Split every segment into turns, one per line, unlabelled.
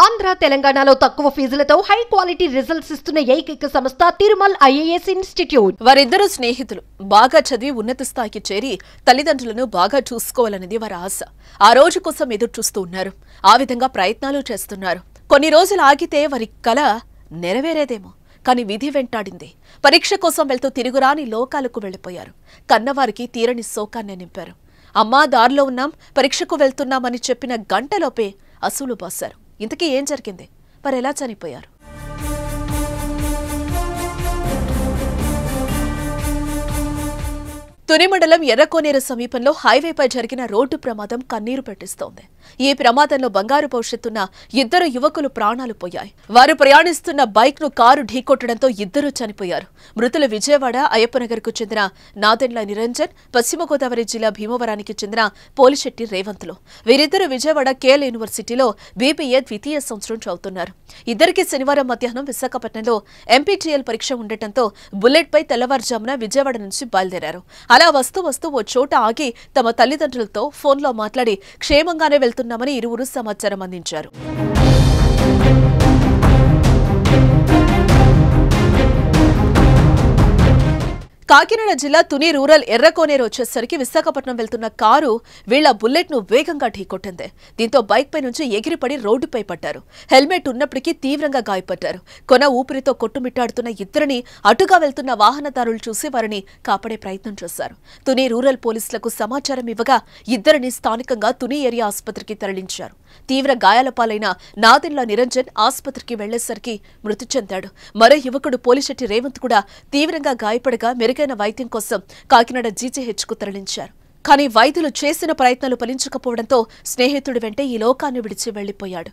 ఆంధ్ర తెలంగాణలో తక్కువ ఫీజులతో high quality results ఇస్తున్న ఏకైక సంస్థ తిరుమల్ ఐఏఎస్ ఇన్స్టిట్యూట్.
వారిద్దరూ స్నేహితులు బాగా చదివి ఉన్నత స్థాయికి చేరి తల్లిదండ్రులను బాగా చూసుకోవాలనేది వారి ఆశ. ఆ రోజు కోసం ఎదురు చూస్తూ ఉన్నారు. ఆ విధంగా ప్రయత్నాలు చేస్తున్నారు. కొన్ని రోజులు ఆగితే వారి కల నెరవేరేదేమో. కానీ విధి వెంటాడింది. పరీక్ష కోసం వెళ్తూ తిరుగురాని లోకాలకు వెళ్లిపోయారు. కన్నవారికి తీరని శోకాన్ని నింపారు. అమ్మా దారిలో ఉన్నాం, పరీక్షకు వెళ్తున్నామని చెప్పిన గంటలోపే అసూలు బాశారు. ఇంతకీ ఏం జరిగింది? మరి ఎలా చనిపోయారు? తుని మండలం ఎర్రకోనేరు సమీపంలో హైవేపై జరిగిన రోడ్డు ప్రమాదం కన్నీరు పెట్టిస్తోంది. ఈ ప్రమాదంలో బంగారు భవిష్యత్తున్న ఇద్దరు యువకులు ప్రాణాలు పోయాయి. వారు ప్రయాణిస్తున్న బైక్ ను కారు ఢీకొట్టడంతో ఇద్దరు చనిపోయారు. మృతులు విజయవాడ అయ్యప్పనగర్ కు చెందిన నాదెండ్ల నిరంజన్, పశ్చిమ గోదావరి జిల్లా భీమవరానికి చెందిన పోలిశెట్టి రేవంత్లు. వీరిద్దరూ విజయవాడ కేఎల్ యూనివర్సిటీలో బీబీఏ ద్వితీయ సంవత్సరం చదువుతున్నారు. ఇద్దరికి శనివారం మధ్యాహ్నం విశాఖపట్నంలో ఎంపీటీఎల్ పరీక్ష ఉండటంతో బుల్లెట్ పై తెల్లవారుజామున విజయవాడ నుంచి బయలుదేరారు. అలా వస్తూ ఓ చోట ఆగి తమ తల్లిదండ్రులతో ఫోన్లో మాట్లాడి క్షేమంగానే వెళ్తున్నామని ఇరువురు సమాచారం అందించారు. కాకినాడ జిల్లా తుని రూరల్ ఎర్రకోనేరు వచ్చేసరికి విశాఖపట్నం వెళ్తున్న కారు వీళ్ల బుల్లెట్ ను వేగంగా ఢీకొట్టింది. దీంతో బైక్ పై నుంచి ఎగిరిపడి రోడ్డుపై పడ్డారు. హెల్మెట్ ఉన్నప్పటికీ తీవ్రంగా గాయపడ్డారు. కొన ఊపిరితో కొట్టుమిట్టాడుతున్న ఇద్దరిని అటుగా వెళ్తున్న వాహనదారులు చూసి వారిని కాపాడే ప్రయత్నం చేశారు. తుని రూరల్ పోలీసులకు సమాచారం ఇవ్వగా ఇద్దరిని స్థానికంగా తుని ఏరియా ఆసుపత్రికి తరలించారు. తీవ్ర గాయాల పాలైన నాదెండ్ల నిరంజన్ ఆసుపత్రికి వెళ్లేసరికి మృతి చెందాడు. మరో యువకుడు పోలిశెట్టి రేవంత్ కూడా తీవ్రంగా గాయపడగా మెరుగైన వైద్యం కోసం కాకినాడ జీజీహెచ్కు తరలించారు. కానీ వైద్యులు చేసిన ప్రయత్నాలు ఫలించకపోవడంతో స్నేహితుడి వెంటే ఈ లోకాన్ని విడిచి వెళ్లిపోయాడు.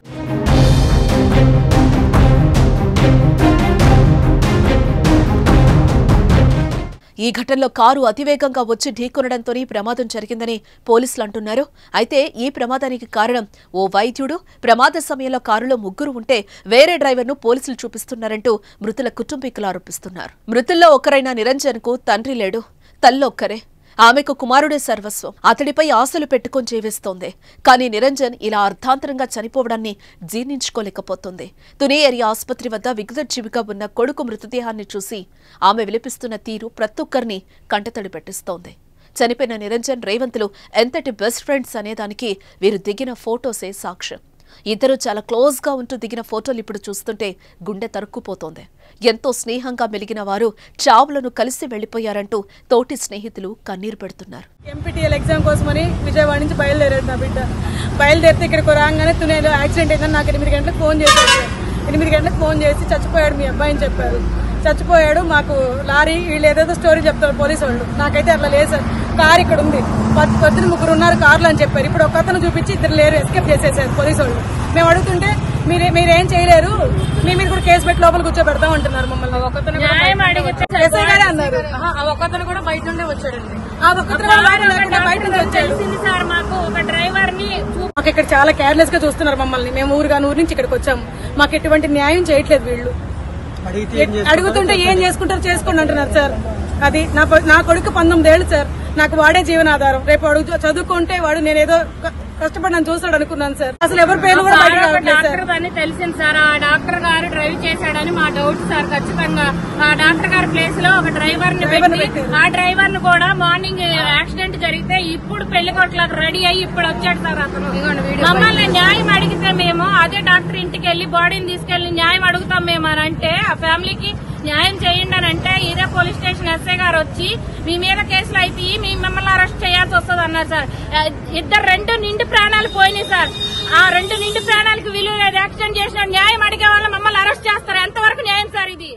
ఈ ఘటనలో కారు అతివేగంగా వచ్చి ఢీకొనడంతోనే ప్రమాదం జరిగిందని పోలీసులు అంటున్నారు. అయితే ఈ ప్రమాదానికి కారణం ఓ వైద్యుడు, ప్రమాద సమయంలో కారులో ముగ్గురు ఉంటే వేరే డ్రైవర్ను పోలీసులు చూపిస్తున్నారంటూ మృతుల కుటుంబీకులు ఆరోపిస్తున్నారు. మృతుల్లో ఒకరైన నిరంజన్ కు తండ్రి లేడు, తల్లొక్కరే. ఆమెకు కుమారుడే సర్వస్వం. అతడిపై ఆశలు పెట్టుకొని జీవిస్తోంది. కానీ నిరంజన్ ఇలా అర్ధాంతరంగా చనిపోవడాన్ని జీర్ణించుకోలేకపోతుంది. తుని ఏరియా ఆసుపత్రి వద్ద విగతజీవిగా ఉన్న కొడుకు మృతదేహాన్ని చూసి ఆమె విలపిస్తున్న తీరు ప్రతి ఒక్కరిని కంటతడి పెట్టిస్తోంది. చనిపోయిన నిరంజన్, రేవంత్లు ఎంతటి బెస్ట్ ఫ్రెండ్స్ అనేదానికి వీరు దిగిన ఫోటోసే సాక్ష్యం. ఇద్దరు చాలా క్లోజ్ గా ఉంటూ దిగిన ఫోటోలు ఇప్పుడు చూస్తుంటే గుండె తరుక్కుపోతోంది. ఎంతో స్నేహంగా మెలిగిన వారు చావులను కలిసి వెళ్లిపోయారంటూ తోటి స్నేహితులు కన్నీరు పెడుతున్నారు.
ఎంపీటీఎల్ ఎగ్జామ్ కోసమని విజయవాడ నుంచి బయలుదేరాడు నా బిడ్డ. బయలుదేరితే ఇక్కడికి రాగానే తునేలో యాక్సిడెంట్ అయిందని నాకు 8 గంటలకు ఫోన్ చేశారు. 8 గంటలకు ఫోన్ చేసి చచ్చిపోయాడు మీ అబ్బాయి అని చెప్పారు. చచ్చిపోయాడు, మాకు లారీ వీళ్ళు ఏదేదో స్టోరీ చెప్తారు పోలీసు వాళ్ళు. నాకైతే అట్లా లేదు సార్, కారు ఇక్కడ ఉంది, పొద్దున 3 ఉన్నారు కార్లు అని చెప్పారు. ఇప్పుడు ఒక అతను చూపించి 2 లేరు, ఎస్కేప్ చేసేసారు పోలీసు వాళ్ళు. మేము అడుగుతుంటే మీరేం చేయలేరు, మీ మీద కూడా కేసు పెట్టి లోపల కూర్చోబెడతాం అంటున్నారు మమ్మల్ని. ఒకతను అన్నారు. ఒకతను కూడా బయట నుండే వచ్చాడండి. ఆ ఒకతను బయట నుంచి వచ్చాడు. మాకు ఇక్కడ చాలా కేర్లెస్ గా చూస్తున్నారు మమ్మల్ని. మేము ఊరు నుంచి ఇక్కడికి వచ్చాము. మాకు ఎటువంటి న్యాయం చేయట్లేదు వీళ్ళు. అడుగుతుంటే ఏం చేసుకుంటారు చేసుకోండి అంటున్నారు సార్. అది నా కొడుకు 19 ఏళ్ళు సార్. నాకు వాడే జీవనాధారం. రేపు అడుగు చదువుకుంటే వాడు నేనేదో కష్టపడి నన్ను చూస్తాడు అనుకున్నాను సార్. అసలు ఎవరి పేరు కూడా
తెలిసింది సార్. ఆ డాక్టర్ గారు డ్రైవ్ చేశాడని మా డౌట్ సార్. ఖచ్చితంగా ఆ డాక్టర్ గారి ప్లేస్ లో ఒక డ్రైవర్ ని పెట్టి ఆ డ్రైవర్ ను కూడా మార్నింగ్ యాక్సిడెంట్ జరిగితే ఇప్పుడు పెళ్లి కొట్లకు రెడీ అయ్యి ఇప్పుడు వచ్చాడు సార్ అతను. మమ్మల్ని న్యాయం అడిగితే మేము అదే డాక్టర్ ఇంటికి వెళ్లి బాడీని తీసుకెళ్లి న్యాయం అడుగుతాం మేము అని అంటే, ఆ ఫ్యామిలీకి న్యాయం చేయండి అని అంటే ఇదే పోలీస్ స్టేషన్ ఎస్ఐ గారు వచ్చి మీ మీద కేసులు అయితే మిమ్మల్ని అరెస్ట్ చేయాల్సి వస్తుంది అన్నారు సార్. ఇద్దరు 2 నిండు ప్రాణాలు పోయినాయి సార్. ఆ 2 నిండు ప్రాణాలకు విలువ లేదు. యాక్సిడెంట్ చేసిన న్యాయం అడిగే వాళ్ళు మమ్మల్ని అరెస్ట్ చేస్తారు. ఎంతవరకు న్యాయం సార్ ఇది?